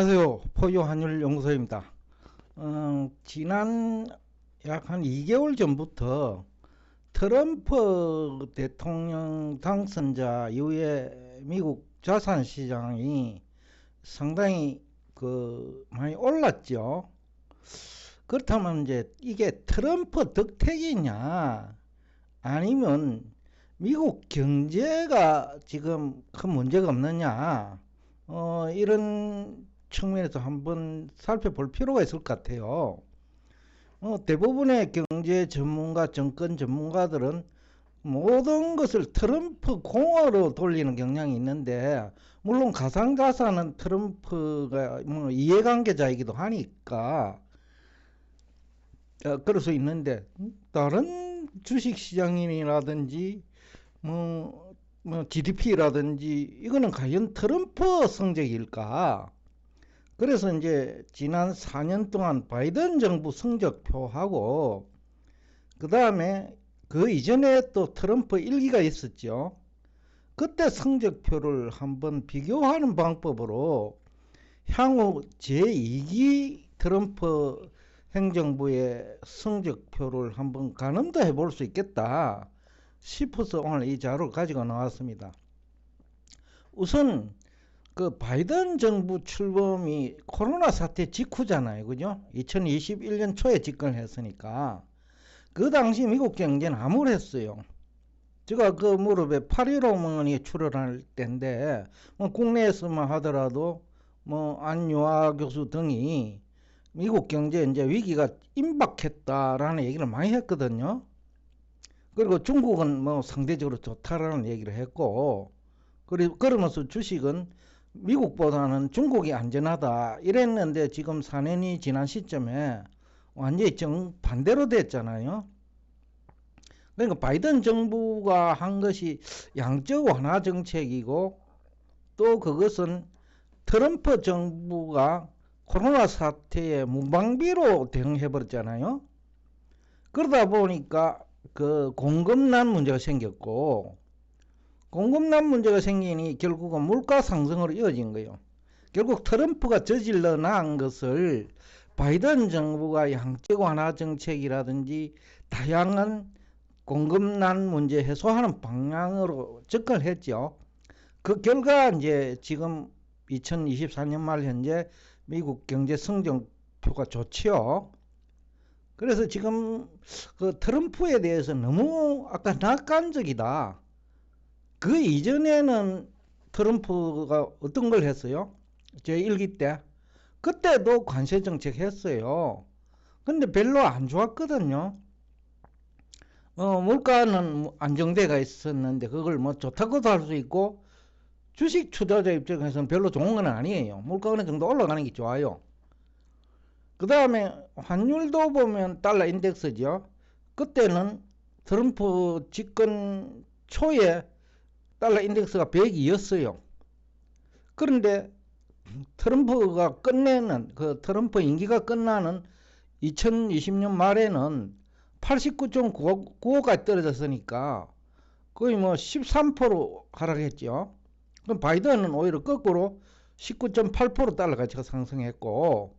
안녕하세요. 포유한율연구소입니다. 지난 약 한 2개월 전부터 트럼프 대통령 당선자 이후에 미국 자산 시장이 상당히 많이 올랐죠. 그렇다면 이제 이게 트럼프 덕택이냐 아니면 미국 경제가 지금 큰 문제가 없느냐, 이런 측면에서 한번 살펴볼 필요가 있을 것 같아요. 대부분의 경제 전문가, 정권 전문가들은 모든 것을 트럼프 공화로 돌리는 경향이 있는데, 물론 가상자산은 트럼프가 뭐 이해관계자이기도 하니까 그럴 수 있는데, 다른 주식시장이라든지 뭐 GDP라든지 이거는 과연 트럼프 성적일까? 그래서 이제 지난 4년 동안 바이든 정부 성적표하고 그 다음에 그 이전에 또 트럼프 일기가 있었죠. 그때 성적표를 한번 비교하는 방법으로 향후 제2기 트럼프 행정부의 성적표를 한번 가늠도 해볼 수 있겠다 싶어서 오늘 이 자료를 가지고 나왔습니다. 우선 그 바이든 정부 출범이 코로나 사태 직후잖아요. 그죠? 2021년 초에 집권을 했으니까 그 당시 미국 경제는 암울했어요. 제가 그 무렵에 8.15이 출현할 때인데, 뭐 국내에서만 하더라도 뭐 안유아 교수 등이 미국 경제 이제 위기가 임박했다라는 얘기를 많이 했거든요. 그리고 중국은 뭐 상대적으로 좋다라는 얘기를 했고, 그리고 그러면서 주식은 미국보다는 중국이 안전하다 이랬는데, 지금 4년이 지난 시점에 완전히 정반대로 됐잖아요. 그러니까 바이든 정부가 한 것이 양적 완화 정책이고, 또 그것은 트럼프 정부가 코로나 사태에 무방비로 대응해버렸잖아요. 그러다 보니까 그 공급난 문제가 생겼고, 공급난 문제가 생기니 결국은 물가 상승으로 이어진 거예요. 결국 트럼프가 저질러 나은 것을 바이든 정부가 양적 완화 정책이라든지 다양한 공급난 문제 해소하는 방향으로 접근을 했죠. 그 결과 이제 지금 2024년 말 현재 미국 경제 성적표가 좋지요. 그래서 지금 그 트럼프에 대해서 너무 아까 낙관적이다. 그 이전에는 트럼프가 어떤 걸 했어요? 제 1기 때. 그때도 관세 정책 했어요. 근데 별로 안 좋았거든요. 물가는 안정돼가 있었는데 그걸 뭐 좋다고도 할 수 있고, 주식 투자자 입장에서는 별로 좋은 건 아니에요. 물가 어느 정도 올라가는 게 좋아요. 그 다음에 환율도 보면 달러 인덱스죠. 그때는 트럼프 집권 초에 달러 인덱스가 100이었어요. 그런데 트럼프가 끝내는 그 트럼프 임기가 끝나는 2020년 말에는 89.95까지 떨어졌으니까 거의 뭐 13% 하락했죠. 그럼 바이든은 오히려 거꾸로 19.8% 달러 가치가 상승했고,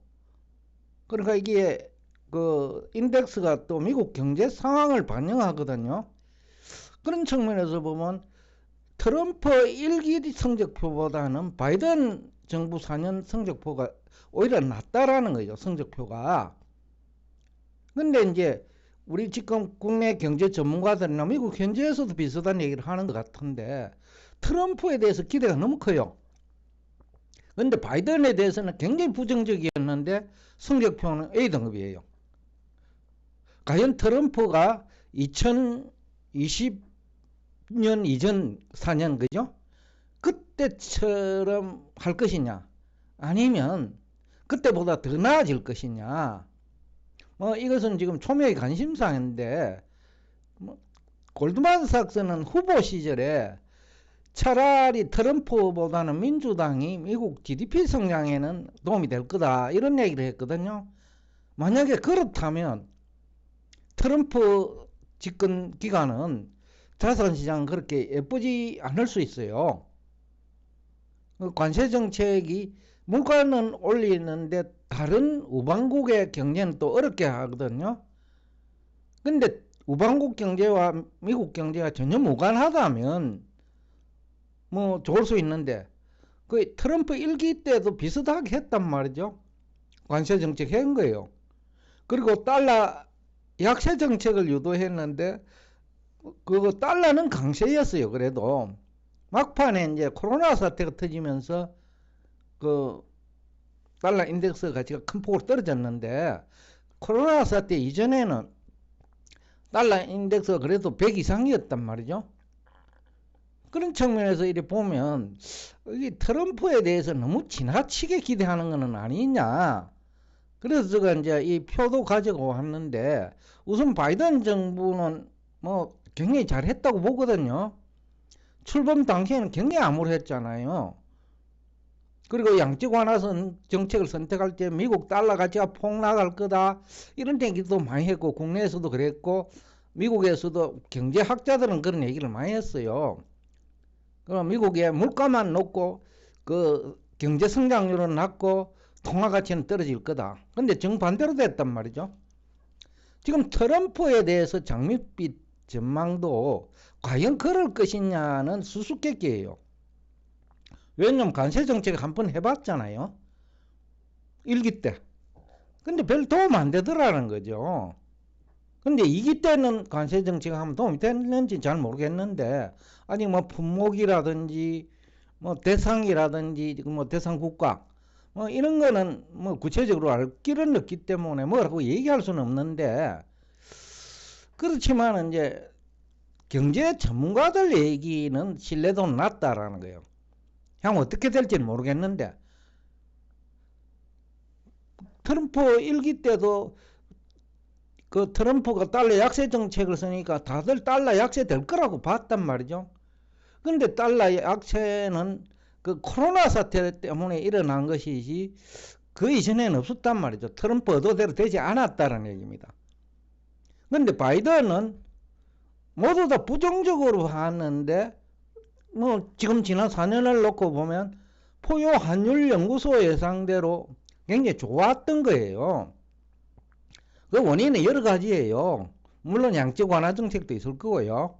그러니까 이게 그 인덱스가 또 미국 경제 상황을 반영하거든요. 그런 측면에서 보면 트럼프 1기 성적표보다는 바이든 정부 4년 성적표가 오히려 낫다라는 거죠. 성적표가. 근데 이제 우리 지금 국내 경제 전문가들이나 미국 현지에서도 비슷한 얘기를 하는 것 같은데, 트럼프에 대해서 기대가 너무 커요. 근데 바이든에 대해서는 굉장히 부정적이었는데 성적표는 A등급이에요. 과연 트럼프가 2020년 이전 4년, 그죠? 그때처럼 할 것이냐, 아니면 그때보다 더 나아질 것이냐, 뭐 이것은 지금 초미의 관심사인데, 뭐 골드만삭스는 후보 시절에 차라리 트럼프보다는 민주당이 미국 GDP 성장에는 도움이 될 거다 이런 얘기를 했거든요. 만약에 그렇다면 트럼프 집권 기간은 자산시장 그렇게 예쁘지 않을 수 있어요. 관세 정책이 물가는 올리는데 다른 우방국의 경제는 또 어렵게 하거든요. 근데 우방국 경제와 미국 경제가 전혀 무관하다면 뭐 좋을 수 있는데 그 트럼프 1기 때도 비슷하게 했단 말이죠. 관세 정책 한 거예요. 그리고 달러 약세 정책을 유도했는데 그 달러는 강세였어요. 그래도 막판에 이제 코로나 사태가 터지면서 그 달러 인덱스 가치가 큰 폭으로 떨어졌는데 코로나 사태 이전에는 달러 인덱스가 그래도 100 이상이었단 말이죠. 그런 측면에서 이렇게 보면 이 트럼프에 대해서 너무 지나치게 기대하는 것은 아니냐. 그래서 제가 이제 이 표도 가지고 왔는데 우선 바이든 정부는 뭐 굉장히 잘했다고 보거든요. 출범 당시에는 굉장히 암울했잖아요. 그리고 양적 완화선 정책을 선택할 때 미국 달러 가치가 폭락할 거다 이런 얘기도 많이 했고 국내에서도 그랬고 미국에서도 경제학자들은 그런 얘기를 많이 했어요. 그럼 미국의 물가만 높고 그 경제 성장률은 낮고 통화 가치는 떨어질 거다. 근데 정반대로 됐단 말이죠. 지금 트럼프에 대해서 장밋빛 전망도 과연 그럴 것이냐는 수수께끼예요. 왜냐면 관세 정책 한번 해봤잖아요. 1기 때. 근데 별 도움 안 되더라는 거죠. 근데 2기 때는 관세 정책 하면 도움이 됐는지 잘 모르겠는데 아직 뭐 품목이라든지 뭐 대상이라든지 뭐 대상 국가 뭐 이런 거는 뭐 구체적으로 알 길은 없기 때문에 뭐라고 얘기할 수는 없는데 그렇지만 이제 경제 전문가들 얘기는 신뢰도는 낮다라는 거예요. 향후 어떻게 될지는 모르겠는데 트럼프 1기 때도 그 트럼프가 달러 약세 정책을 쓰니까 다들 달러 약세 될 거라고 봤단 말이죠. 근데 달러 약세는 그 코로나 사태 때문에 일어난 것이지 그 이전에는 없었단 말이죠. 트럼프 의도대로 되지 않았다는 얘기입니다. 근데 바이든은 모두 다 부정적으로 봤는데 뭐 지금 지난 4년을 놓고 보면 포요 환율 연구소 예상대로 굉장히 좋았던 거예요. 그 원인은 여러 가지예요. 물론 양적 완화 정책도 있을 거고요.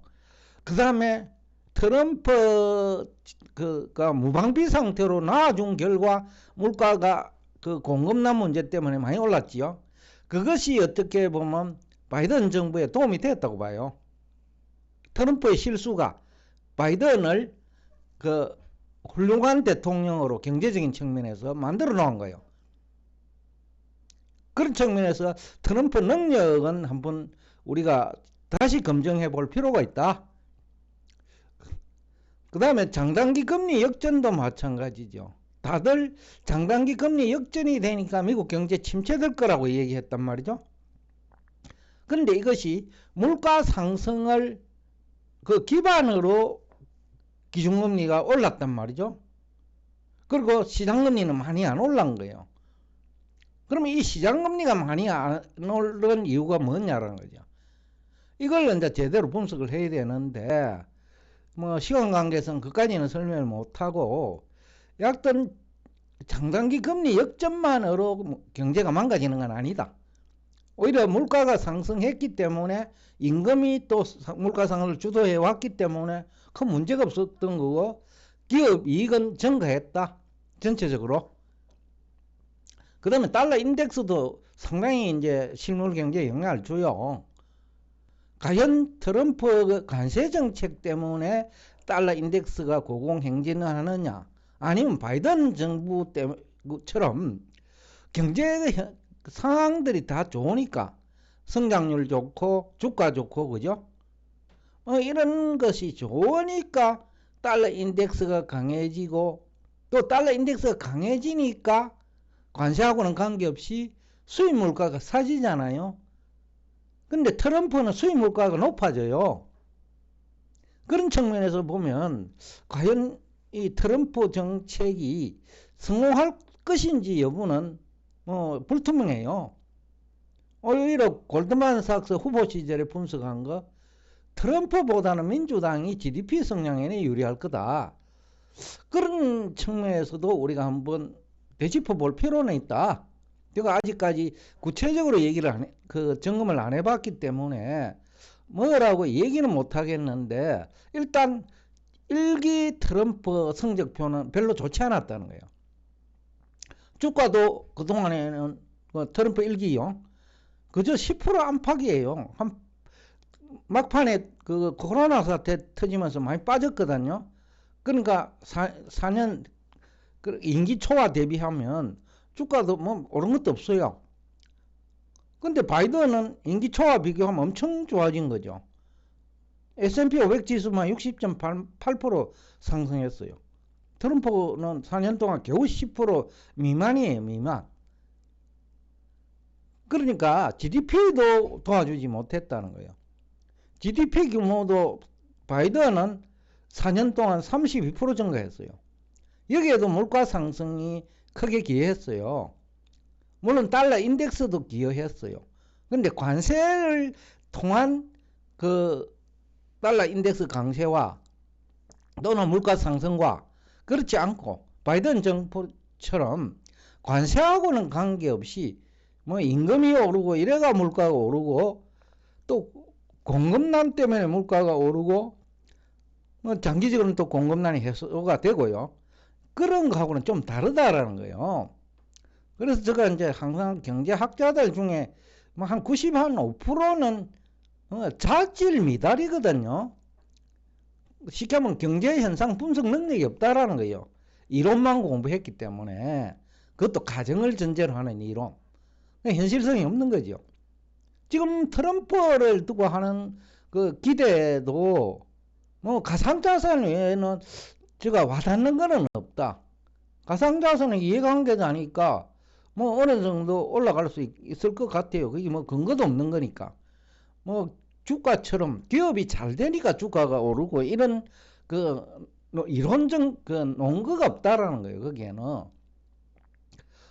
그 다음에 트럼프 가 무방비 상태로 나와준 결과 물가가 그 공급난 문제 때문에 많이 올랐지요. 그것이 어떻게 보면 바이든 정부에 도움이 됐다고 봐요. 트럼프의 실수가 바이든을 그 훌륭한 대통령으로 경제적인 측면에서 만들어 놓은 거예요. 그런 측면에서 트럼프 능력은 한번 우리가 다시 검증해 볼 필요가 있다. 그 다음에 장단기 금리 역전도 마찬가지죠. 다들 장단기 금리 역전이 되니까 미국 경제 침체될 거라고 얘기했단 말이죠. 그런데 이것이 물가 상승을 그 기반으로 기준금리가 올랐단 말이죠. 그리고 시장금리는 많이 안 올란 거예요. 그러면 이 시장금리가 많이 안 오른 이유가 뭐냐라는 거죠. 이걸 이제 제대로 분석을 해야 되는데 뭐 시간 관계상 그까지는 설명을 못하고 약간 장단기 금리 역전만으로 경제가 망가지는 건 아니다. 오히려 물가가 상승했기 때문에 임금이 또 물가 상승을 주도해 왔기 때문에 큰 문제가 없었던 거고 기업 이익은 증가했다. 전체적으로. 그 다음에 달러 인덱스도 상당히 이제 실물 경제에 영향을 줘요. 과연 트럼프 관세 정책 때문에 달러 인덱스가 고공행진을 아니면 바이든 정부 때처럼 경제 상황들이 다 좋으니까 성장률 좋고 주가 좋고 그죠? 이런 것이 좋으니까 달러 인덱스가 강해지고 또 달러 인덱스가 강해지니까 관세하고는 관계없이 수입 물가가 싸지잖아요. 근데 트럼프는 수입 물가가 높아져요. 그런 측면에서 보면 과연 이 트럼프 정책이 성공할 것인지 여부는 뭐 불투명해요. 오히려 골드만삭스 후보 시절에 분석한 거 트럼프보다는 민주당이 GDP 성장에 유리할 거다. 그런 측면에서도 우리가 한번 되짚어 볼 필요는 있다. 제가 아직까지 구체적으로 점검을 안 해봤기 때문에 뭐라고 얘기는 못 하겠는데, 일단 일기 트럼프 성적표는 별로 좋지 않았다는 거예요. 주가도 그동안에는 트럼프 일기요, 그저 10% 안팎이에요. 막판에 그 코로나 사태 터지면서 많이 빠졌거든요. 그러니까 4년 임기 초와 대비하면 주가도 뭐 오른 것도 없어요. 근데 바이든은 임기 초와 비교하면 엄청 좋아진 거죠. S&P 500 지수만 60.8% 상승했어요. 트럼프는 4년 동안 겨우 10% 미만이에요, 미만. 그러니까 GDP도 도와주지 못했다는 거예요. GDP 규모도 바이든은 4년 동안 32% 증가했어요. 여기에도 물가 상승이 크게 기여했어요. 물론 달러 인덱스도 기여했어요. 근데 관세를 통한 그 달러 인덱스 강세와 또는 물가 상승과 그렇지 않고 바이든 정부처럼 관세하고는 관계없이 뭐 임금이 오르고 이래가 물가가 오르고 또 공급난 때문에 물가가 오르고 뭐 장기적으로는 또 공급난이 해소가 되고요. 그런 거하고는 좀 다르다라는 거예요. 그래서 제가 이제 항상 경제학자들 중에 뭐 한 95%는 자질 미달이거든요. 쉽게 하면 경제 현상 분석 능력이 없다라는 거예요. 이론만 공부했기 때문에, 그것도 가정을 전제로 하는 이론. 현실성이 없는 거죠. 지금 트럼프를 두고 하는 그 기대도 뭐 가상자산 외에는 제가 와닿는 거는 없다. 가상자산은 이해관계자니까 뭐 어느 정도 올라갈 수 있을 것 같아요. 그게 뭐 근거도 없는 거니까. 뭐 주가처럼 기업이 잘 되니까 주가가 오르고 이런 그 이론적 그 논거가 없다라는 거예요. 거기에는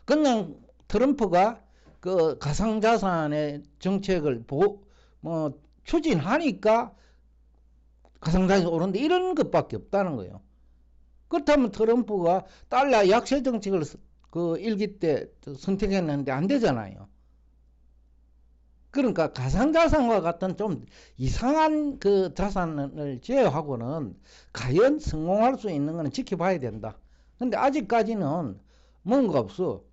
그냥 트럼프가 그 가상자산의 정책을 뭐 추진하니까 가상자산이 오르는데 이런 것밖에 없다는 거예요. 그렇다면 트럼프가 달러 약세 정책을 그 일기 때 선택했는데 안 되잖아요. 그러니까 가상자산과 같은 좀 이상한 그 자산을 제외하고는 과연 성공할 수 있는 것은 지켜봐야 된다. 근데 아직까지는 뭔가 없어.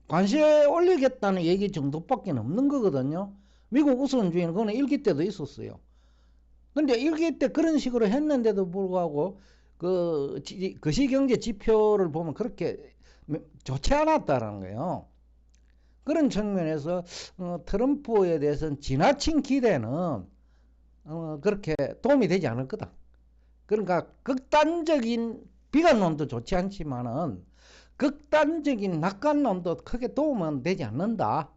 관세 올리겠다는 얘기 정도밖에 없는 거거든요. 미국 우선주의는 그거는 일기 때도 있었어요. 근데 일기 때 그런 식으로 했는데도 불구하고 그 거시경제 지표를 보면 그렇게 좋지 않았다는 거예요. 그런 측면에서 트럼프에 대해서는 지나친 기대는 그렇게 도움이 되지 않을 거다. 그러니까 극단적인 비관론도 좋지 않지만은 극단적인 낙관론도 크게 도움은 되지 않는다.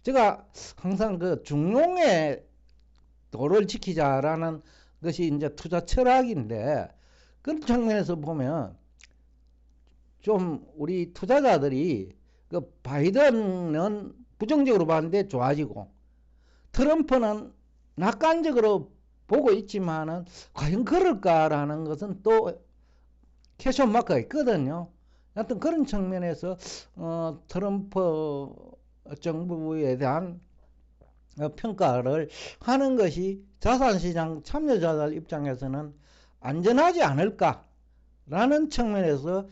제가 항상 그 중용의 도를 지키자라는 것이 이제 투자 철학인데, 그런 측면에서 보면 좀 우리 투자자들이 그 바이든은 부정적으로 봤는데 좋아지고 트럼프는 낙관적으로 보고 있지만은 과연 그럴까라는 것은 또 퀘스천 마크가 있거든요. 하여튼 그런 측면에서 트럼프 정부에 대한 평가를 하는 것이 자산시장 참여자들 입장에서는 안전하지 않을까라는 측면에서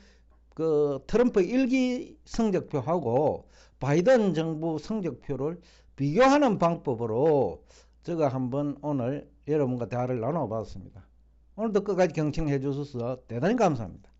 그 트럼프 일기 성적표하고 바이든 정부 성적표를 비교하는 방법으로 제가 한번 오늘 여러분과 대화를 나눠봤습니다. 오늘도 끝까지 경청해 주셔서 대단히 감사합니다.